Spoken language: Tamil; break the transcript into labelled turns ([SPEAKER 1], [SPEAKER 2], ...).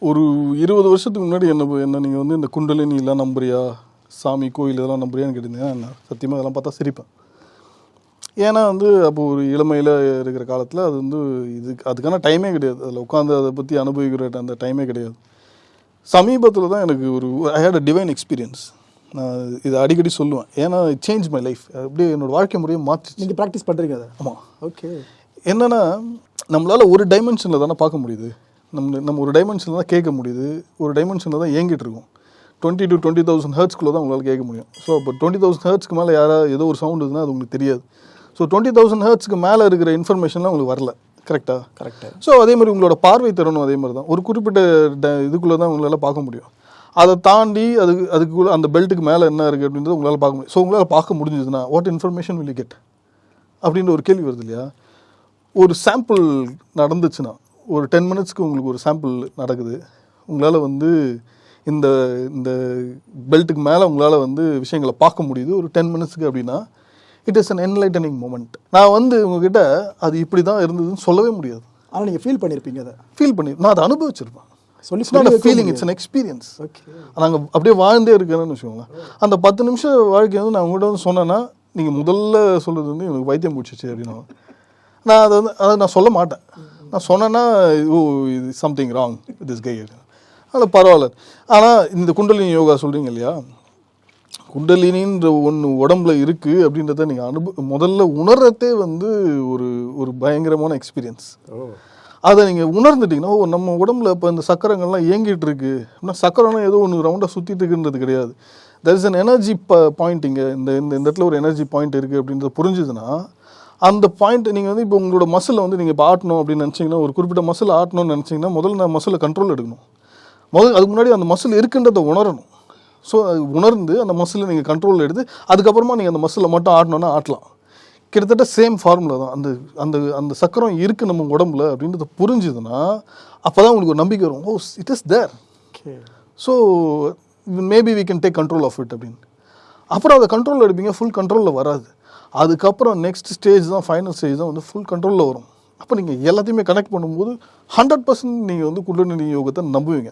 [SPEAKER 1] ஒரு 20 வருஷத்துக்கு முன்னாடி என்ன நீங்கள் வந்து இந்த குண்டலினிலாம் நம்புறியா, சாமி கோயில் இதெல்லாம் நம்புறியான்னு கேட்டிருந்தீங்கன்னா நான் சத்தியமாக இதெல்லாம் பார்த்தா சிரிப்பேன். ஏன்னா வந்து அப்போ ஒரு இளமையில் இருக்கிற காலத்தில் அது வந்து அதுக்கான டைமே கிடையாது. அதில் உட்காந்து அதை பற்றி அனுபவிக்கிற அந்த டைமே கிடையாது. சமீபத்தில் தான் எனக்கு ஐ ஹேட் அ டிவைன் எக்ஸ்பீரியன்ஸ். நான் இதை அடிக்கடி சொல்லுவேன். ஏன்னா இட் சேஞ்ச் மை லைஃப். அப்படியே என்னோடய வாழ்க்கை முறையை மாற்றி.
[SPEAKER 2] நீங்கள் ப்ராக்டிஸ் பண்ணுறீங்க அதை?
[SPEAKER 1] ஆமாம்.
[SPEAKER 2] ஓகே.
[SPEAKER 1] என்னென்னா நம்மளால் ஒரு டைமென்ஷனில் தானே பார்க்க முடியுது. நம்ம ஒரு டைமென்ஷனில் தான் கேட்க முடியுது, ஒரு டைமென்ஷனில் தான் இயங்கிட்டு இருக்கோம். 20 to 20,000 ஹெர்ட்ஸ்குள்ளே தான் உங்களால் கேட்க முடியும். ஸோ அப்போ 20,000 ஹெர்ட்ஸ்க்கு மேலே யாராவது ஏதோ ஒரு சவுண்ட் இருக்குதுன்னா அது உங்களுக்கு தெரியாது. ஸோ 20,000 ஹெர்ட்ஸ்க்கு மேலே இருக்கிற இன்ஃபர்மேஷன்லாம் உங்களுக்கு வரல. கரெக்டாக?
[SPEAKER 2] கரெக்டாக.
[SPEAKER 1] ஸோ அதே மாதிரி உங்களோட பார்வை திறனும் அதே மாதிரி தான். ஒரு குறிப்பிட்ட இதுக்குள்ளே தான் உங்களால் பார்க்க முடியும். அதை தாண்டி அதுக்குள்ளே அந்த பெல்ட்டுக்கு மேலே என்ன இருக்குது அப்படின்றது உங்களால் பார்க்க முடியும். ஸோ உங்களால் பார்க்க முடிஞ்சதுன்னா what information will you get அப்படின்ற ஒரு கேள்வி வருது இல்லையா? ஒரு சாம்பிள் நடந்துச்சுன்னா, ஒரு 10 மினிட்ஸ்க்கு உங்களுக்கு ஒரு சாம்பிள் நடக்குது, உங்களால் வந்து இந்த இந்த பெல்ட்டுக்கு மேலே உங்களால் வந்து விஷயங்களை பார்க்க முடியுது ஒரு 10 மினிட்ஸ்க்கு அப்படின்னா it is an enlightening moment. நான் வந்து உங்ககிட்ட அது இப்படி தான் இருந்ததுன்னு சொல்லவே முடியாது.
[SPEAKER 2] ஆனால் நீங்கள் ஃபீல் பண்ணியிருப்பீங்க. அதை
[SPEAKER 1] ஃபீல் பண்ணி நான் அதை அனுபவிச்சிருப்பேன். Feeling it's an experience.
[SPEAKER 2] Okay.
[SPEAKER 1] நாங்கள் அப்படியே வாழ்ந்தே இருக்கேன்னு வச்சுக்கோங்களேன். அந்த 10 நிமிஷம் வாழ்க்கை வந்து நான் உங்கள்கிட்ட வந்து சொன்னேன்னா நீங்கள் முதல்ல சொல்கிறது வந்து எனக்கு வைத்தியம் பிடிச்சிச்சு அப்படின்னா நான் அதை நான் சொல்ல மாட்டேன். நான் சொன்னேன்னா ஓ இது சம்திங் ராங் திஸ் கை அதில் பரவாயில்ல. ஆனால் இந்த குண்டலினி யோகா சொல்கிறீங்க இல்லையா, குண்டலினின்ற ஒன்று உடம்புல இருக்குது அப்படின்றத நீங்கள் முதல்ல உணர்றதே வந்து ஒரு பயங்கரமான எக்ஸ்பீரியன்ஸ். அதை நீங்கள் உணர்ந்துட்டிங்கன்னா ஓ நம்ம உடம்புல இப்போ இந்த சக்கரங்கள்லாம் இயங்கிட்டு இருக்கு அப்படின்னா சக்கரம்லாம் ஏதோ ஒன்று ரவுண்டாக சுற்றிட்டு இருக்குன்றது கிடையாது. There is an energy point. இங்கே இந்த இடத்துல ஒரு எனர்ஜி பாயிண்ட் இருக்குது அப்படின்றத புரிஞ்சுதுன்னா அந்த பாயிண்ட் நீங்கள் வந்து இப்போ உங்களோட மசிலை வந்து நீங்கள் இப்போ ஆட்டணும் அப்படின்னு நினச்சிங்கன்னா, ஒரு குறிப்பிட்ட மசில் ஆட்டணும்னு நினச்சிங்கன்னா முதல்ல நான் மசிலை கண்ட்ரோல் எடுக்கணும். அதுக்கு முன்னாடி அந்த மசில் இருக்குன்றதை உணரணும். ஸோ அது உணர்ந்து அந்த மசிலை நீங்கள் கண்ட்ரோல் எடுத்து அதுக்கப்புறமா நீங்கள் அந்த மசிலை மட்டும் ஆட்டணுன்னா ஆட்டலாம். கிட்டத்தட்ட சேம் ஃபார்முலா தான். அந்த அந்த அந்த சக்கரம் இருக்குது நம்ம உடம்புல அப்படின்றத புரிஞ்சுதுன்னா அப்போ தான் உங்களுக்கு ஒரு நம்பிக்கை வரும். Oh it is there. So maybe we can take control of it அப்படின்னு. அப்புறம் அதை கண்ட்ரோல் எடுப்பீங்க. ஃபுல் கண்ட்ரோலில் வராது. அதுக்கப்புறம் நெக்ஸ்ட் ஸ்டேஜ் தான், ஃபைனல் ஸ்டேஜ் தான் வந்து ஃபுல் கண்ட்ரோலில் வரும். அப்போ நீங்கள் எல்லாத்தையுமே கனெக்ட் பண்ணும்போது 100% நீங்கள் வந்து குண்டலினி யோகத்தை நம்புவீங்க.